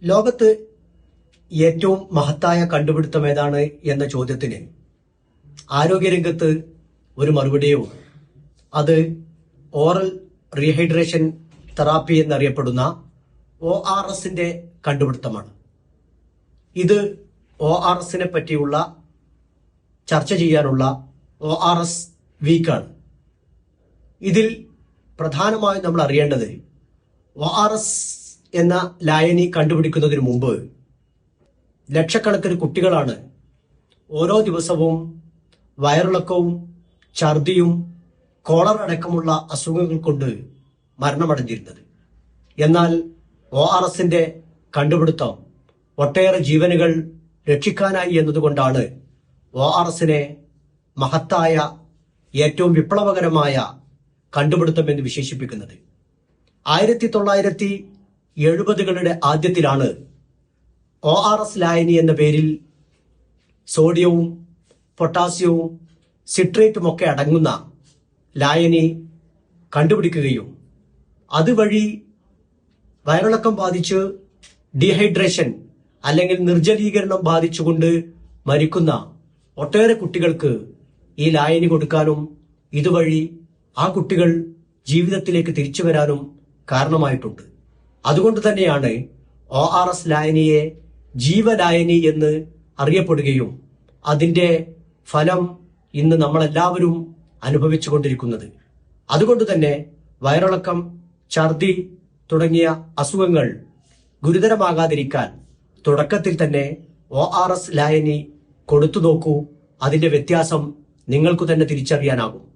ലോകത്ത് ഏറ്റവും മഹത്തായ കണ്ടുപിടുത്തം ഏതാണ് എന്ന ചോദ്യത്തിന് ആരോഗ്യരംഗത്ത് ഒരു മറുപടിയോ അത് ഓറൽ റീഹൈഡ്രേഷൻ തെറാപ്പി എന്നറിയപ്പെടുന്ന ORSന്റെ കണ്ടുപിടുത്തമാണ്. ഇത് ORSനെ പറ്റിയുള്ള ചർച്ച ചെയ്യാനുള്ള ORS വീക്കാണ്. ഇതിൽ പ്രധാനമായും നമ്മൾ അറിയേണ്ടത് ORS എന്ന ലായനി കണ്ടുപിടിക്കുന്നതിന് മുമ്പ് ലക്ഷക്കണക്കിന് കുട്ടികളാണ് ഓരോ ദിവസവും വയറിളക്കവും ഛർദിയും കോളറ അടക്കമുള്ള അസുഖങ്ങൾ കൊണ്ട് മരണമടഞ്ഞിരുന്നത്. എന്നാൽ ORSന്റെ കണ്ടുപിടുത്തം ഒട്ടേറെ ജീവനുകൾ രക്ഷിക്കാനായി എന്നതുകൊണ്ടാണ് ORSനെ മഹത്തായ ഏറ്റവും വിപ്ലവകരമായ കണ്ടുപിടുത്തം എന്ന് വിശേഷിപ്പിക്കുന്നത്. 1970കളുടെ ആദ്യത്തിലാണ് ORS ലായനി എന്ന പേരിൽ സോഡിയവും പൊട്ടാസ്യവും സിട്രേറ്റും ഒക്കെ അടങ്ങുന്ന ലായനി കണ്ടുപിടിക്കുകയും അതുവഴി വയറിളക്കം ബാധിച്ച് ഡീഹൈഡ്രേഷൻ അല്ലെങ്കിൽ നിർജ്ജലീകരണം ബാധിച്ചുകൊണ്ട് മരിക്കുന്ന ഒട്ടേറെ കുട്ടികൾക്ക് ഈ ലായനി കൊടുക്കാനും ഇതുവഴി ആ കുട്ടികൾ ജീവിതത്തിലേക്ക് തിരിച്ചു വരാനും കാരണമായിട്ടുണ്ട്. അതുകൊണ്ട് തന്നെയാണ് ORS ലായനിയെ ജീവലായനി എന്ന് അറിയപ്പെടുകയും അതിന്റെ ഫലം ഇന്ന് നമ്മളെല്ലാവരും അനുഭവിച്ചുകൊണ്ടിരിക്കുന്നത്. അതുകൊണ്ട് തന്നെ വയറിളക്കം, ഛർദി തുടങ്ങിയ അസുഖങ്ങൾ ഗുരുതരമാകാതിരിക്കാൻ തുടക്കത്തിൽ തന്നെ ORS ലായനി കൊടുത്തു നോക്കൂ. അതിന്റെ വ്യത്യാസം നിങ്ങൾക്ക് തന്നെ തിരിച്ചറിയാനാകും.